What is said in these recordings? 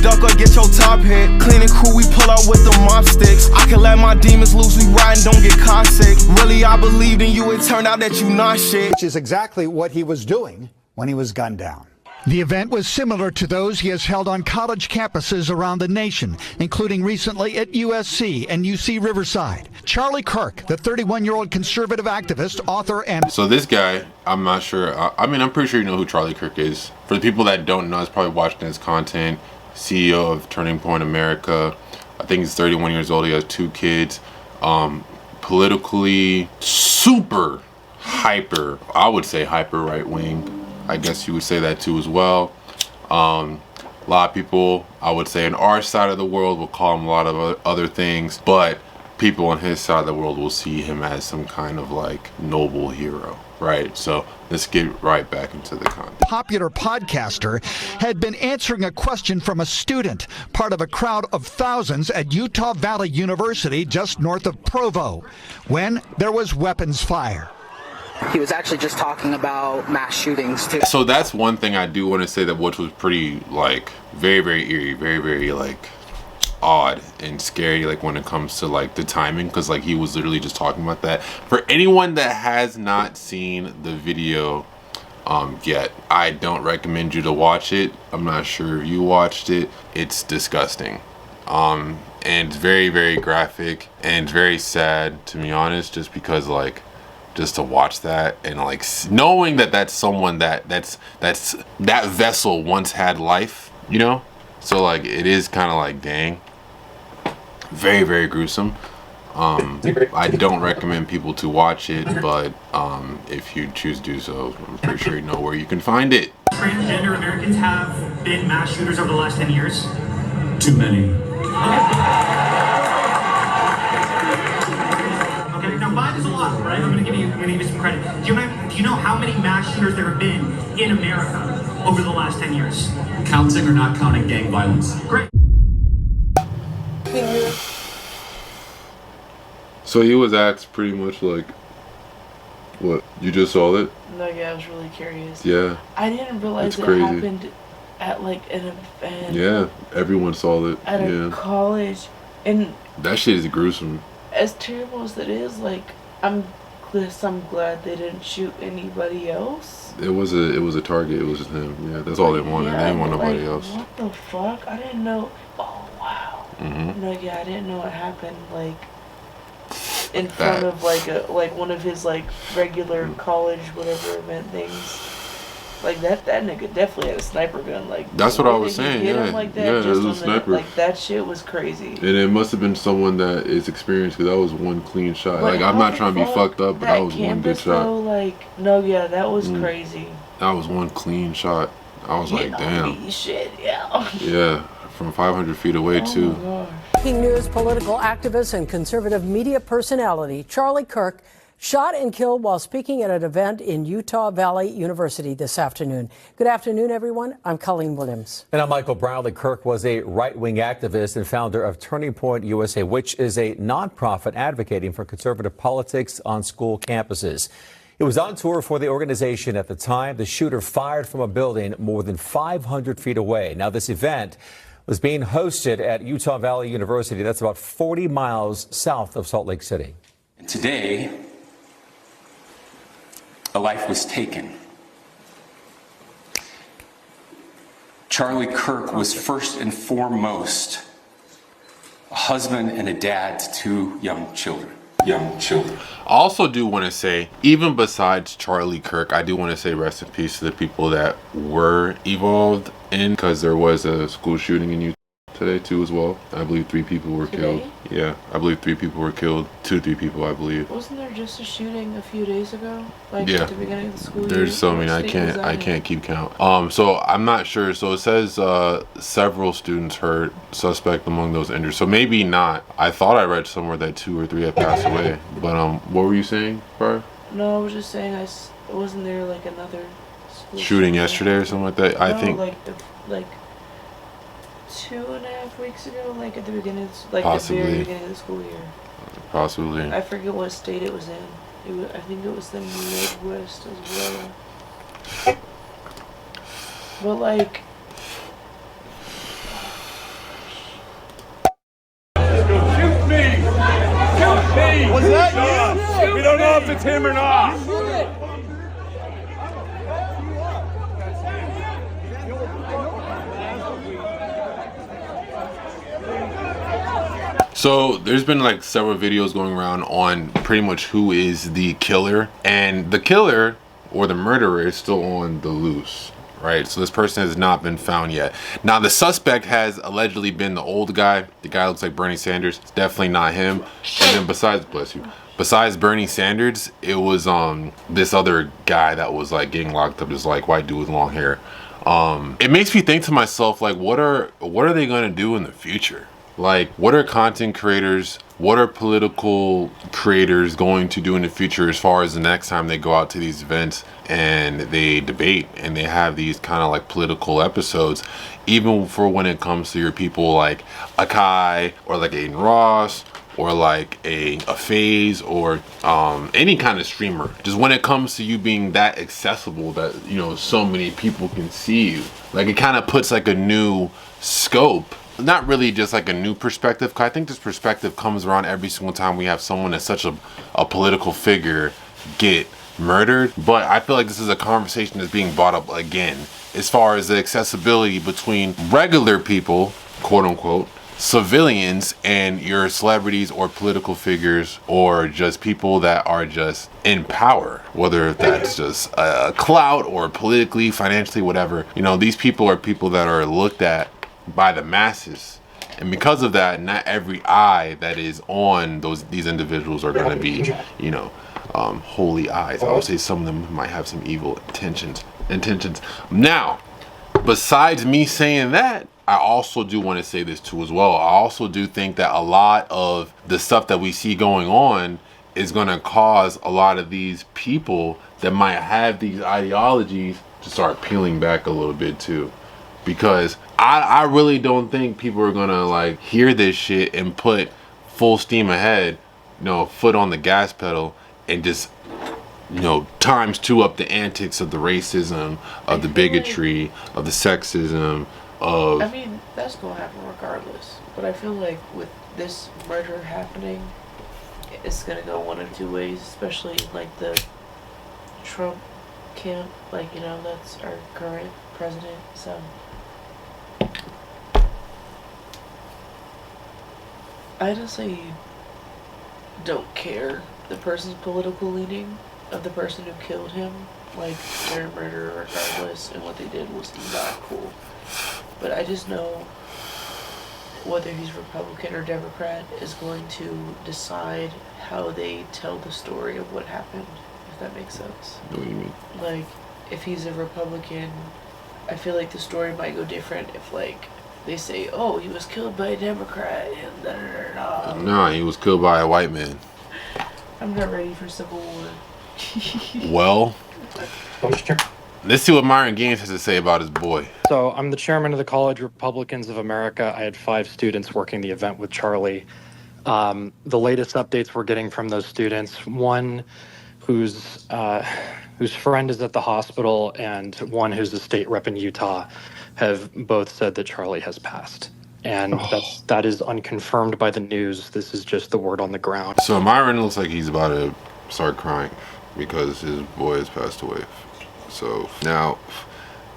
duck or get your top hit. Clean and crew, we pull out with the mop sticks. I can let my demons loose, we ride and don't get car sick. Really, I believed in you, it turned out that you not shit. Which is exactly what he was doing when he was gunned down. The event was similar to those he has held on college campuses around the nation, including recently at USC and UC Riverside. Charlie Kirk, the 31-year-old conservative activist, author, and... So this guy, I'm not sure, I'm pretty sure you know who Charlie Kirk is. For the people that don't know, it's probably watching his content. CEO of Turning Point America. I think he's 31 years old, he has 2 kids. Politically super hyper, I would say hyper right-wing. I guess you would say that too as well. A lot of people, I would say, in our side of the world will call him a lot of other things, but people on his side of the world will see him as some kind of like noble hero, right? So let's get right back into the content. Popular podcaster had been answering a question from a student, part of a crowd of thousands at Utah Valley University just north of Provo, when there was weapons fire. He was actually just talking about mass shootings too. So that's one thing I do want to say, that which was pretty like very, very eerie, very, very like odd and scary, like when it comes to like the timing, because like he was literally just talking about that. For anyone that has not seen the video yet, I don't recommend you to watch it. I'm not sure if you watched it. It's disgusting. And it's very, very graphic and very sad, to be honest, just because like just to watch that and like knowing that that's someone that vessel once had life, you know. So like it is kind of like, dang, very, very gruesome. I don't recommend people to watch it, but if you choose to do so, I'm pretty sure you know where you can find it. Transgender Americans have been mass shooters over the last 10 years? Too many. Okay, now 5 is a lot, right? I'm gonna give you some credit. Do you know how many mass shooters there have been in America over the last 10 years? Counting or not counting gang violence? Great. So he was asked pretty much like, what, you just saw it? No, yeah, I was really curious. Yeah. I didn't realize it crazy. happened at like an event. Yeah, everyone saw it. At a college. And that shit is gruesome. As terrible as it is, like, I'm glad they didn't shoot anybody else. It was a target. It was just him. Yeah, that's all they wanted. Yeah, they didn't want nobody like, else. What the fuck? I didn't know. Oh wow. No, yeah, I didn't know it happened like in front of like one of his like regular college whatever event things. Like that nigga definitely had a sniper gun. Like that's what I was saying. Yeah, like that, yeah, it was a sniper. Like that shit was crazy. And it must have been someone that is experienced, because that was one clean shot. Like I'm not trying to be fucked up, but that was one good shot. Though, like no, yeah, that was crazy. That was one clean shot. I was like, damn. Shit, yeah. Yeah, from 500 feet away too. Breaking news: political activist and conservative media personality Charlie Kirk shot and killed while speaking at an event in Utah Valley University this afternoon. Good afternoon, everyone. I'm Colleen Williams. And I'm Michael Brownlee. Kirk was a right-wing activist and founder of Turning Point USA, which is a nonprofit advocating for conservative politics on school campuses. He was on tour for the organization at the time the shooter fired from a building more than 500 feet away. Now, this event was being hosted at Utah Valley University. That's about 40 miles south of Salt Lake City. And today, a life was taken. Charlie Kirk was first and foremost a husband and a dad to 2 young children. I also do want to say, even besides Charlie Kirk, I do want to say rest in peace to the people that were involved in, because there was a school shooting in Utah today too as well. I believe 3 people were killed. Yeah, I believe 3 people were killed. 2 3 people, I believe. Wasn't there just a shooting a few days ago? Like yeah. At the beginning of the school year? There's so many. I can't keep count. So I'm not sure. So it says several students hurt, suspect among those injured. So maybe not. I thought I read somewhere that 2 or 3 had passed away. But what were you saying, Brian? No, I was just saying wasn't there like another school shooting yesterday or something like that? No, I think like 2.5 weeks ago, like at the beginning, like possibly. the very beginning of the school year. Possibly. I forget what state it was in. I think it was the Midwest as well. But like, if it's him or not. So there's been like several videos going around on pretty much who is the killer, and the killer or the murderer is still on the loose, right? So this person has not been found yet. Now the suspect has allegedly been the old guy. The guy looks like Bernie Sanders. It's definitely not him. And then besides Bernie Sanders, it was this other guy that was like getting locked up, this like white dude with long hair. It makes me think to myself, like, what are they gonna do in the future? Like, what are content creators, what are political creators going to do in the future as far as the next time they go out to these events and they debate and they have these kind of like political episodes, even for when it comes to your people like Akai or like Aiden Ross or like a FaZe or any kind of streamer. Just when it comes to you being that accessible that, you know, so many people can see you. Like, it kind of puts like a new scope. Not really just like a new perspective, because I think this perspective comes around every single time we have someone that's such a political figure get murdered. But I feel like this is a conversation that's being brought up again as far as the accessibility between regular people, quote unquote, civilians, and your celebrities or political figures or just people that are just in power, whether that's just clout or politically, financially, whatever. You know, these people are people that are looked at by the masses, and because of that, not every eye that is on these individuals are going to be, you know, holy eyes. I would say some of them might have some evil intentions. Now, besides me saying that, I also do want to say this too as well. I also do think that a lot of the stuff that we see going on is going to cause a lot of these people that might have these ideologies to start peeling back a little bit too. Because I really don't think people are gonna like hear this shit and put full steam ahead, you know, foot on the gas pedal, and just, you know, times two up the antics of the racism, of the bigotry, of the sexism, of... I mean, that's gonna happen regardless. But I feel like with this murder happening, it's gonna go one of two ways, especially like the Trump camp. Like, you know, that's our current president, so... I honestly don't care the person's political leaning of the person who killed him. Like, they're a murderer regardless, and what they did was not cool. But I just know whether he's Republican or Democrat is going to decide how they tell the story of what happened, if that makes sense. What do you mean? Like, if he's a Republican, I feel like the story might go different if, like, they say, oh, he was killed by a Democrat and da-da-da-da. Nah, he was killed by a white man. I'm not ready for Civil War. Well, let's see what Myron Gaines has to say about his boy. So I'm the chairman of the College Republicans of America. I had 5 students working the event with Charlie. The latest updates we're getting from those students, one whose friend is at the hospital and one who's a state rep in Utah, have both said that Charlie has passed. And that is unconfirmed by the news. This is just the word on the ground. So Myron looks like he's about to start crying because his boy has passed away. So now,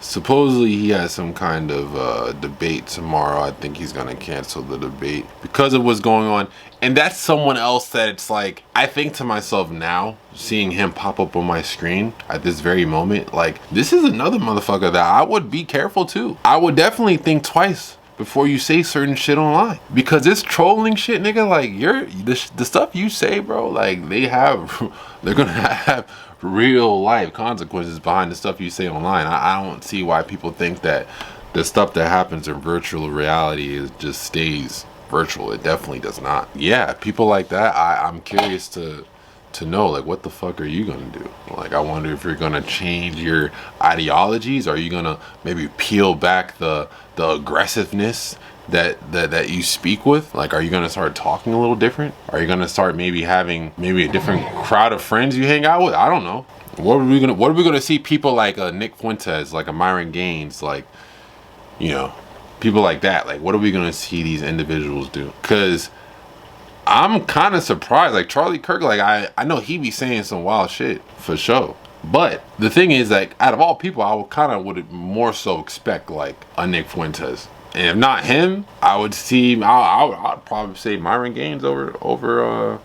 supposedly he has some kind of debate tomorrow. I think he's going to cancel the debate because of what's going on. And that's someone else that it's like, I think to myself now, seeing him pop up on my screen at this very moment, like, this is another motherfucker that I would be careful too. I would definitely think twice before you say certain shit online, because this trolling shit, nigga, like, the stuff you say, bro, like, they're gonna have real life consequences behind the stuff you say online. I don't see why people think that the stuff that happens in virtual reality just stays virtual. It definitely does not. Yeah, people like that, I'm curious to know, like, what the fuck are you gonna do? Like, I wonder if you're gonna change your ideologies. Are you gonna maybe peel back the aggressiveness that you speak with? Like, are you gonna start talking a little different? Are you gonna start maybe having a different crowd of friends you hang out with? I don't know. What are we gonna see people like Nick Fuentes, like a Myron Gaines, like, you know, people like that? Like, what are we gonna see these individuals do? Because I'm kind of surprised. Like Charlie Kirk, like I know he be saying some wild shit for sure. But the thing is, like, out of all people, I would more so expect like a Nick Fuentes. And if not him, I would see. I'd probably say Myron Gaines over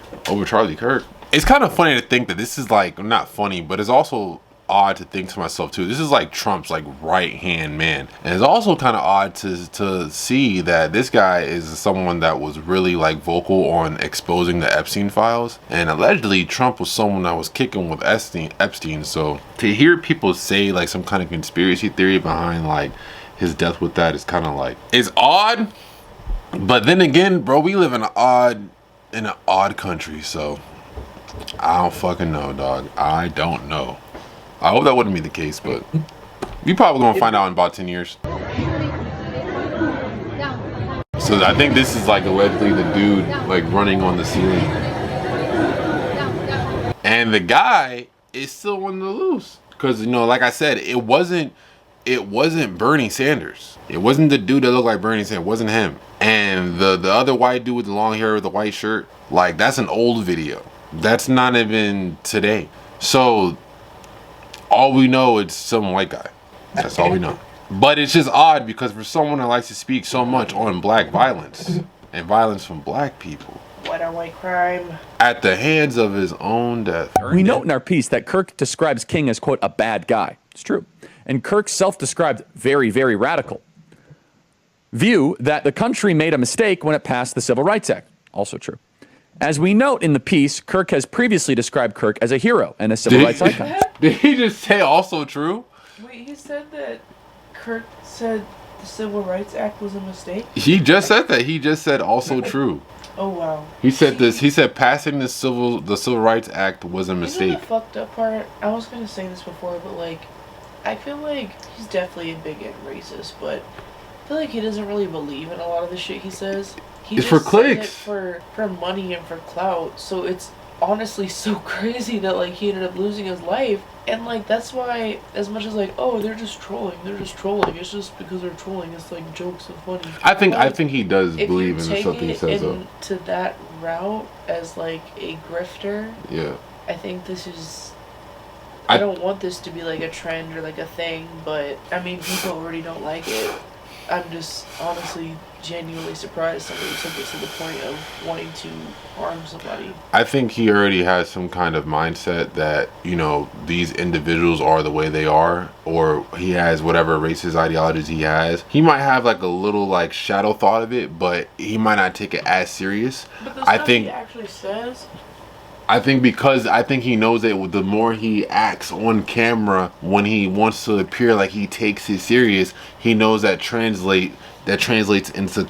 Charlie Kirk. It's kind of funny to think that this is like, not funny, but it's also odd to think to myself too. This is like Trump's like right hand man, and it's also kind of odd to see that this guy is someone that was really like vocal on exposing the Epstein files, and allegedly Trump was someone that was kicking with Epstein. So to hear people say like some kind of conspiracy theory behind like his death with that is kind of like, it's odd. But then again, bro, we live in an odd country, so I don't fucking know, dog. I don't know. I hope that wouldn't be the case, but we probably gonna find out in about 10 years. So I think this is like allegedly the dude like running on the ceiling, and the guy is still on the loose because, you know, like I said, it wasn't Bernie Sanders. It wasn't the dude that looked like Bernie Sanders. It wasn't him. And the other white dude with the long hair with the white shirt, like, that's an old video. That's not even today. So all we know is some white guy. That's all we know. But it's just odd because for someone that likes to speak so much on black violence and violence from black people, White on white crime, at the hands of his own death. We note in our piece that Kirk describes King as, quote, a bad guy. It's true. And Kirk's self-described very, very radical view that the country made a mistake when it passed the Civil Rights Act. Also true. As we note in the piece, Kirk has previously described Kirk as a hero and a civil rights icon. Did he just say also true? Wait, he said that Kirk said the Civil Rights Act was a mistake? He just said that. He just said also true. Oh, wow. He said this. He said passing the Civil Rights Act was a mistake. You know the fucked up part? I was going to say this before, but, like, I feel like he's definitely a bigot and racist, but I feel like he doesn't really believe in a lot of the shit he says. It's for clicks. For money and for clout. So it's honestly so crazy that, like, he ended up losing his life. And, like, that's why, as much as, like, oh, they're just trolling. It's just because they're trolling. It's like jokes and funny. I think he does believe in the stuff he says, though. To that route as, like, a grifter. Yeah. I think this is. I don't want this to be like a trend or like a thing, but I mean, people already don't like it. I'm just honestly genuinely surprised somebody took it to the point of wanting to harm somebody. I think he already has some kind of mindset that, you know, these individuals are the way they are, or he has whatever racist ideologies he has. He might have like a little like shadow thought of it, but he might not take it as serious. But the stuff he actually says. I think because he knows that the more he acts on camera when he wants to appear like he takes it serious, he knows that translates into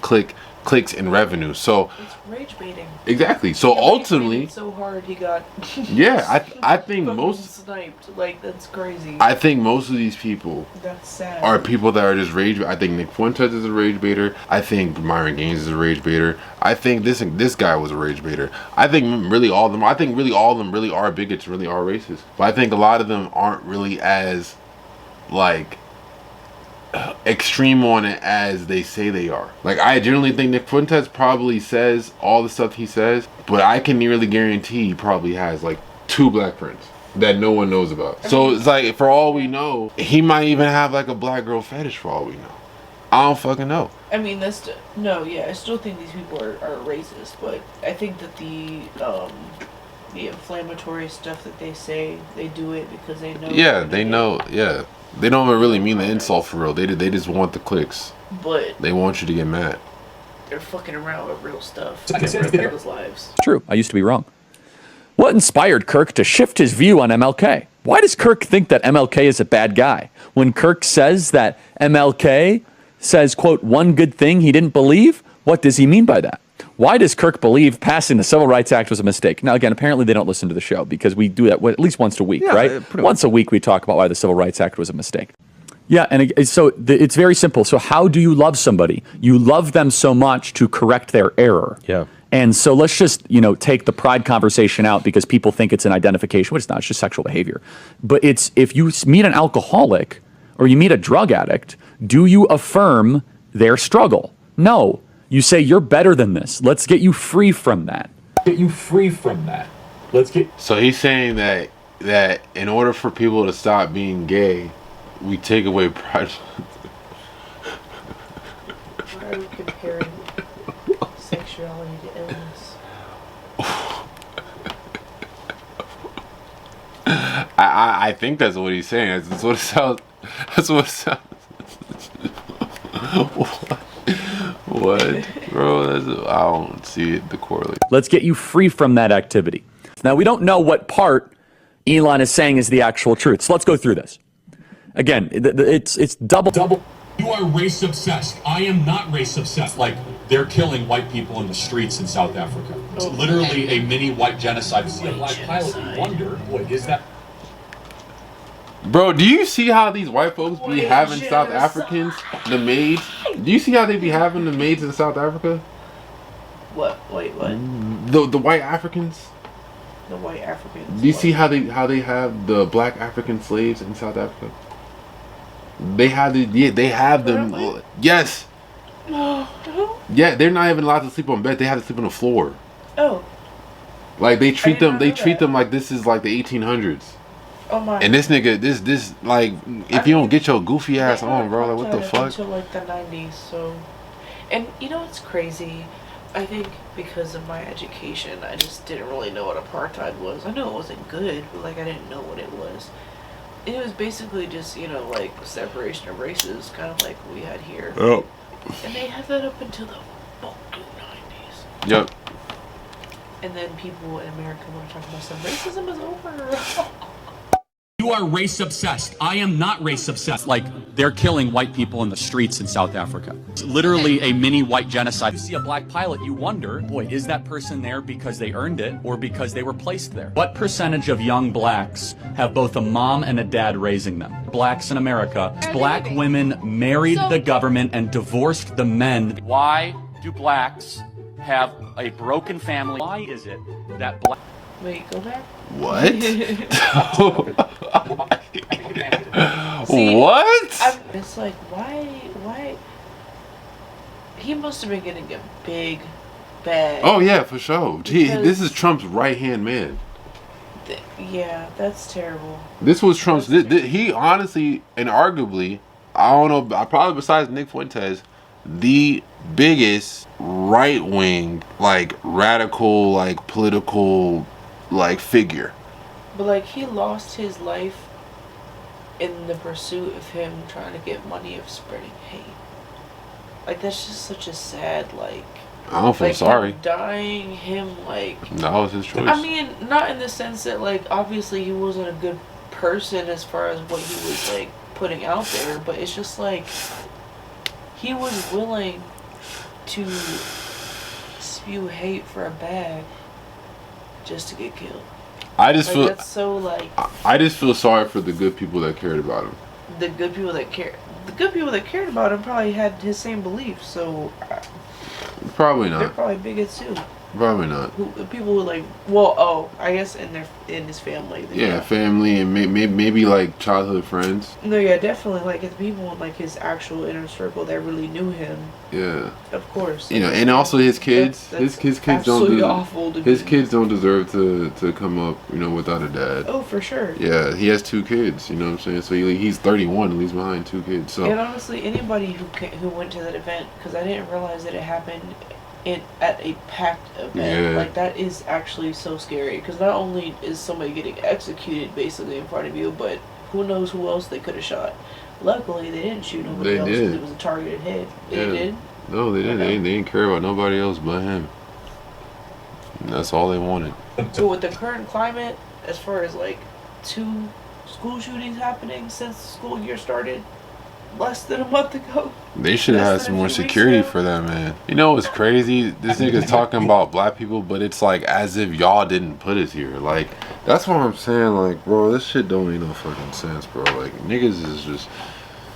clicks and revenue. So it's rage baiting. Exactly. So ultimately, so hard he got. Yeah, I think most sniped. Like, that's crazy. I think most of these people that's sad. Are people that are just rage. I think Nick Fuentes is a rage baiter. I think Myron Gaines is a rage baiter. I think this guy was a rage baiter. I think really all of them. I think really all of them really are bigots. Really are racist. But I think a lot of them aren't really as like extreme on it as they say they are. Like, I generally think Nick Fuentes probably says all the stuff he says, but I can nearly guarantee he probably has like 2 black friends that no one knows about. So it's like, for all we know, he might even have like a black girl fetish for all we know. I don't fucking know. I mean, I still think these people are racist, but I think that the inflammatory stuff that they say, they do it because they know. Yeah, they know. Yeah. They don't even really mean the insult for real. They just want the clicks. But they want you to get mad. They're fucking around with real stuff. People's lives. True. I used to be wrong. What inspired Kirk to shift his view on MLK? Why does Kirk think that MLK is a bad guy? When Kirk says that MLK says, quote, one good thing he didn't believe, what does he mean by that? Why does Kirk believe passing the Civil Rights Act was a mistake? Now, again, apparently they don't listen to the show because we do that at least once a week, right? Once a week we talk about why the Civil Rights Act was a mistake. Yeah, and so it's very simple. So how do you love somebody? You love them so much to correct their error. Yeah. And so let's just, take the pride conversation out because people think it's an identification, which it's not. It's just sexual behavior. But it's, if you meet an alcoholic or you meet a drug addict, do you affirm their struggle? No. You say, you're better than this. Let's get you free from that. Get you free from that. Let's get. So he's saying that in order for people to stop being gay, we take away pride. Why are we comparing sexuality to illness? I think that's what he's saying. That's what it sounds. That's what it sounds. What, bro? I don't see it. The correlation. Let's get you free from that activity. Now, we don't know what part Elon is saying is the actual truth. So let's go through this. Again, it's double. You are race obsessed. I am not race obsessed. Like, they're killing white people in the streets in South Africa. It's literally a mini white genocide. See a black pilot, you wonder, boy, is that... Bro, do you see how these white folks be having South Africans, the maids? Do you see how they be having the maids in South Africa? What? Wait, what? The white Africans? The white Africans. Do you see how they have the black African slaves in South Africa? They have they have them. Really? Yes. No. Yeah, they're not even allowed to sleep on bed. They have to sleep on the floor. Oh. Like they treat them like this is like the 1800s. Oh my. And this nigga, this like, if you don't get your goofy ass on, bro, like what the fuck? Until like the 90s, so. And you know what's crazy? I think because of my education, I just didn't really know what apartheid was. I knew it wasn't good, but like I didn't know what it was. It was basically just, you know, like separation of races, kind of like we had here. Yep. And they had that up until the fucking 90s. Yep. And then people in America want to talk about some racism is over. You are race obsessed. I am not race obsessed. Like, they're killing white people in the streets in South Africa. It's literally a mini white genocide. You see a black pilot, you wonder, boy, is that person there because they earned it or because they were placed there? What percentage of young blacks have both a mom and a dad raising them? Blacks in America. Black women married the government and divorced the men. Why do blacks have a broken family? Why is it that black... Wait, go back. What? See, what? It's like, why? He must have been getting a big bag. Oh yeah, for sure. This is Trump's right-hand man. Yeah, that's terrible. This was Trump's. He honestly and arguably, I don't know, probably besides Nick Fuentes, the biggest right-wing, like radical, like political, like figure. But like he lost his life in the pursuit of him trying to get money of spreading hate. Like that's just such a sad like. I don't feel sorry. Him dying, him like. That was his choice. I mean, not in the sense that like obviously he wasn't a good person as far as what he was like putting out there, but it's just like he was willing to spew hate for a bag just to get killed. I just feel that's so like. I just feel sorry for the good people that cared about him. The good people that cared about him probably had his same beliefs, so. Probably not. They're probably bigots too. Probably not. People who like, well, I guess in his family. Yeah, family and maybe like childhood friends. No, yeah, definitely like the people in like his actual inner circle that really knew him. Yeah. Of course. You know, and also his kids. That's his kids absolutely awful to his be. kids don't deserve to come up, you know, without a dad. Oh, for sure. Yeah, he has 2 kids. You know what I'm saying? So he's 31 and leaves behind 2 kids. So. And honestly, anybody who went to that event, because I didn't realize that it happened at a packed event, like that is actually so scary. Because not only is somebody getting executed basically in front of you, but who knows who else they could have shot. Luckily, they didn't shoot nobody else. Did. It was a targeted hit. They did. No, they didn't. They didn't care about nobody else but him. And that's all they wanted. So with the current climate, as far as like 2 school shootings happening since the school year started, less than a month ago. They should have had some more security for that, man. You know what's crazy? This nigga's talking about black people, but it's like as if y'all didn't put us here. Like, that's what I'm saying. Like, bro, this shit don't make no fucking sense, bro. Like, niggas is just...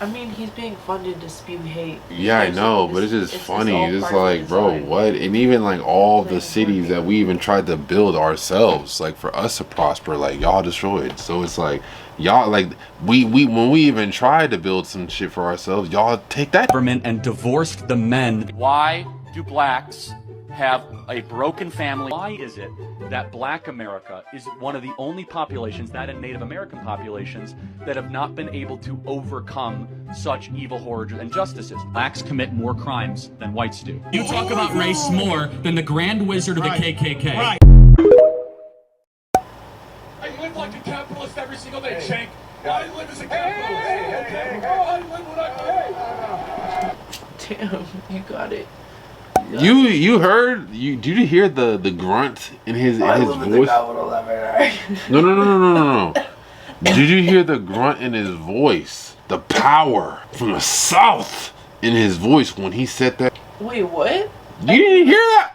I mean, he's being funded to spew hate. Yeah, I know, but it's just funny. It's like, bro, what? And even like all the cities that we even tried to build ourselves, like for us to prosper, like y'all destroyed. So it's like, y'all, like we when we even tried to build some shit for ourselves, y'all take that government and divorced the men. Why do blacks have a broken family. Why is it that Black America is one of the only populations, that and Native American populations, that have not been able to overcome such evil, horrors, and injustices? Blacks commit more crimes than whites do. You talk about race more than the Grand Wizard of the KKK. Right. I live like a capitalist every single day, Shank. I live as a capitalist. Okay? I live what I believe. Damn, you got it. You heard? Did you hear the grunt in his voice? No. Did you hear the grunt in his voice? The power from the South in his voice when he said that. Wait, what? You didn't hear that?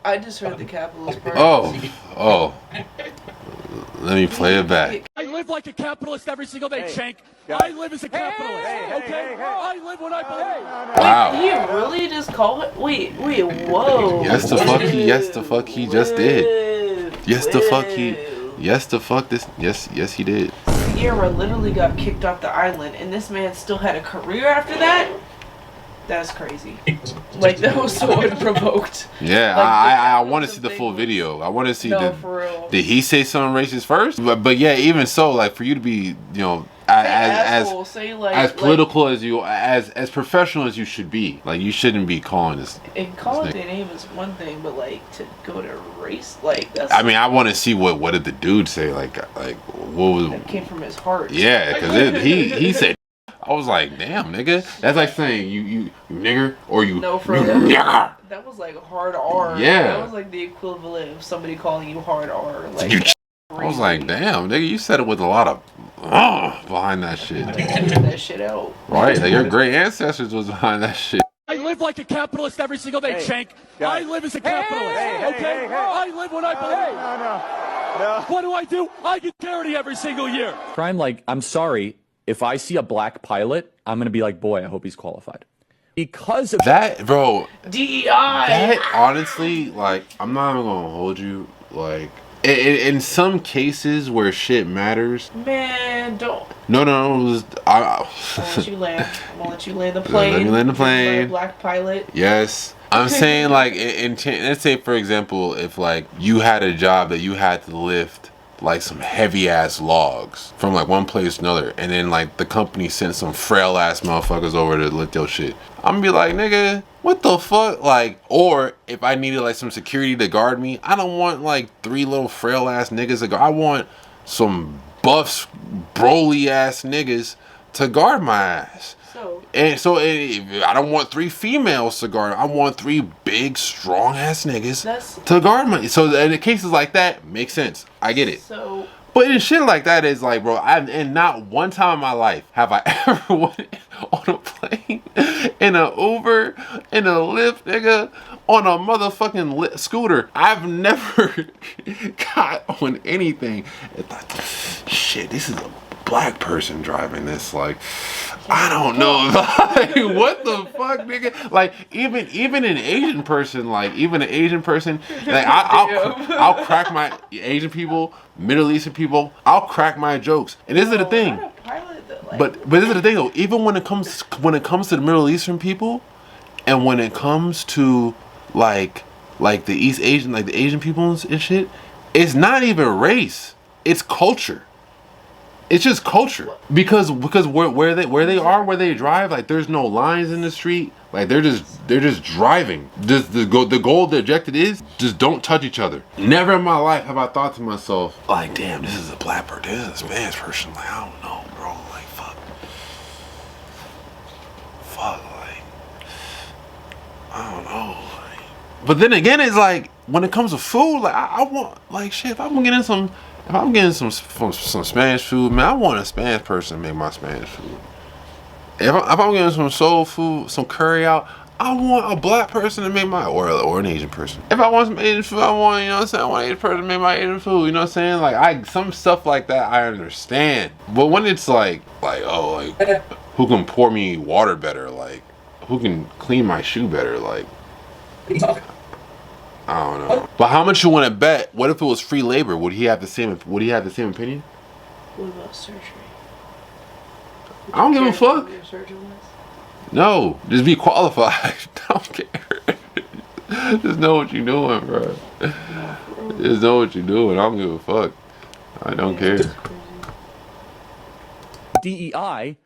I just heard the capitalist part. Oh. Let me play it back. I live like a capitalist every single day, Shank. I live as a capitalist. Okay? I live what I believe. Wow. Did he really just call it? Wait, whoa. Yes, the fuck he just did. Yes, he did. Sierra literally got kicked off the island, and this man still had a career after that? That's crazy. Like, that was so unprovoked. Yeah, like, I want to see the full video. I want to see for real. Did he say something racist first? But yeah, even so, like, for you to be, as political as you, as professional as you should be, like, you shouldn't be calling this. And calling their name is one thing, but like to go to race, like that's. I mean, I want to see what did the dude say? Like what was? That came from his heart. Yeah, because he said. I was like, damn, nigga. That's like saying you nigger or you. No, for real. Nigger. That was like hard R. Yeah. That was like the equivalent of somebody calling you hard R. Like. I was like, damn, nigga, you said it with a lot of behind that shit. That shit out. Right, like your great ancestors was behind that shit. I live like a capitalist every single day, Shank. I live as a capitalist. Okay? I live what I believe. No. What do? I get charity every single year. Crime, like, I'm sorry. If I see a black pilot, I'm going to be like, boy, I hope he's qualified. Because of that, bro. DEI. That, honestly, like, I'm not even going to hold you. Like, in some cases where shit matters. Man, don't. No. I'll let you land. I'm going to let you land the plane. Let me land the plane. Black pilot. Yes. I'm saying, like, let's say, for example, if, like, you had a job that you had to lift like some heavy ass logs from like one place to another, and then like the company sent some frail ass motherfuckers over to lift your shit, I'm gonna be like, nigga, what the fuck? Like, or if I needed like some security to guard me, I don't want like 3 little frail ass niggas to guard. I want some buff broly ass niggas to guard my ass. And so I don't want 3 females to guard. I want 3 big, strong ass niggas to guard me. So in cases like that, makes sense. I get it. But in shit like that is like, bro, and not one time in my life have I ever went on a plane, in an Uber, in a Lyft, nigga, on a motherfucking scooter. I've never got on anything and thought, shit, this is a black person driving this. Like, I don't know. Like, what the fuck, nigga? Like, even an Asian person, like, I'll crack my Asian people, Middle Eastern people, I'll crack my jokes. And this is the thing. But this is the thing though. Even when it comes to the Middle Eastern people, and when it comes to like the East Asian, like the Asian people and shit, it's not even race. It's culture. It's just culture, because where they drive, like there's no lines in the street, like they're just driving. Just the goal, the objective is just don't touch each other. Never in my life have I thought to myself, like, damn, this is a black person, this is a Spanish person. Like, I don't know, bro. Like, fuck, like, I don't know. Like, but then again, it's like when it comes to food, like I want, like, shit. If I'm getting some Spanish food, man, I want a Spanish person to make my Spanish food. If I'm getting some soul food, some curry out, I want a black person to make my, or an Asian person. If I want some Asian food, I want, you know what I'm saying, I want an Asian person to make my Asian food, you know what I'm saying? Like, some stuff like that, I understand. But when it's like, oh, like, who can pour me water better? Like, who can clean my shoe better? Like, I don't know. But how much you want to bet? What if it was free labor? Would he have the same opinion? What about surgery? I don't give a fuck. No, just be qualified. I don't care. Just know what you're doing, bro. Just know what you're doing. I don't give a fuck. I don't care. DEI,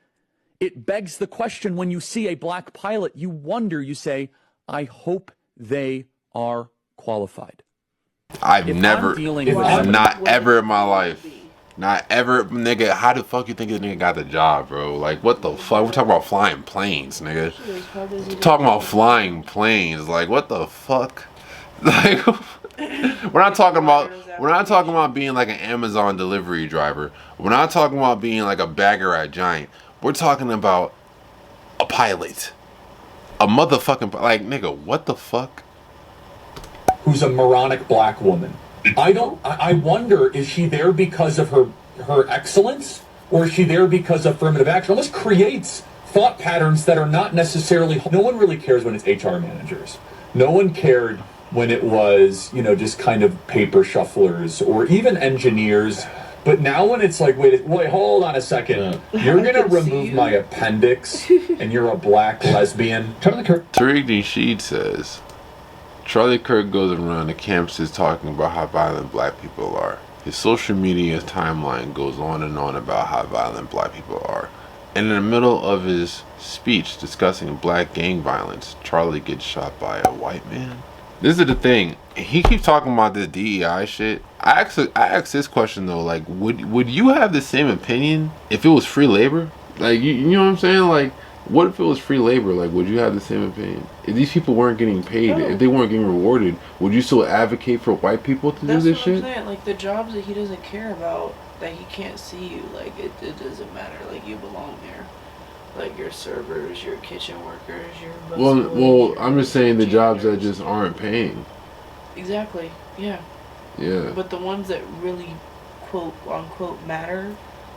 it begs the question when you see a black pilot, you wonder, you say, I hope they are qualified. I've never, not ever in my life, not ever, nigga. How the fuck you think this nigga got the job, bro? Like, what the fuck? We're talking about flying planes, nigga. We're talking about flying planes. Like, what the fuck? Like, we're not talking about being like an Amazon delivery driver. We're not talking about being like a bagger at Giant. We're talking about a pilot, a motherfucking like, nigga. What the fuck? Who's a moronic black woman. I wonder, is she there because of her excellence, or is she there because of affirmative action? It almost creates thought patterns that are not necessarily, no one really cares when it's HR managers. No one cared when it was, you know, just kind of paper shufflers or even engineers. But now when it's like, wait, hold on a second. You're going to remove my appendix and you're a black lesbian. Charlie Kirk. Tariq Nasheed says, Charlie Kirk goes around the campuses talking about how violent black people are. His social media timeline goes on and on about how violent black people are. And in the middle of his speech discussing black gang violence, Charlie gets shot by a white man. This is the thing. He keeps talking about this DEI shit. I asked this question though, like, would you have the same opinion if it was free labor? Like, you know what I'm saying? Like, what if it was free labor? Like, would you have the same opinion? If these people weren't getting paid, if they weren't getting rewarded, would you still advocate for white people to do this shit? That's what I'm saying. Like, the jobs that he doesn't care about, that he can't see you, like, it doesn't matter. Like, you belong there. Like, your servers, your kitchen workers, your busboys, Well, I'm just saying the jobs that just aren't paying. Exactly. Yeah. Yeah. But the ones that really, quote unquote, matter,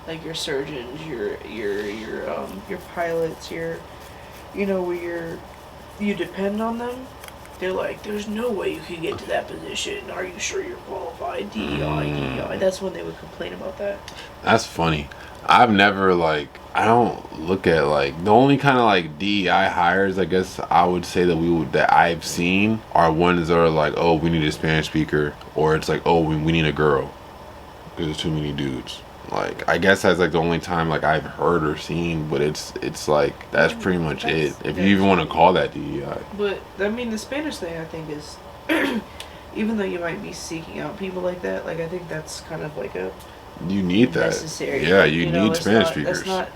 like your surgeons, your pilots, you know, where you depend on them. They're like, there's no way you can get to that position. Are you sure you're qualified? DEI. That's when they would complain about that. That's funny. I've never, like, I don't look at, like, the only kind of, like, DEI hires, I guess I would say that I've seen are ones that are like, oh, we need a Spanish speaker, or it's like, oh, we need a girl because there's too many dudes. Like, I guess that's, like, the only time, like, I've heard or seen, but it's like, that's pretty much it, if you even want to call that DEI. But, I mean, the Spanish thing, I think, is, even though you might be seeking out people like that, like, I think that's kind of like a you need that. Necessary. Yeah, you need Spanish speakers. That's not,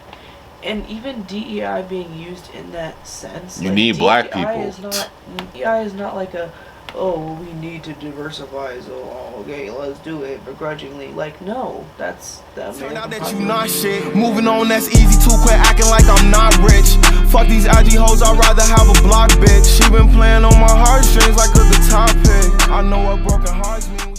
and even DEI being used in that sense. You like, need black people. DEI is not like a, oh, we need to diversify, so okay, let's do it begrudgingly. Like, no, that's the American Turn out that you not shit. Moving on, that's easy too. Quit acting like I'm not rich. Fuck these IG hoes, I'd rather have a block bitch. She been playing on my heartstrings like a guitar pick. I know what broken hearts mean.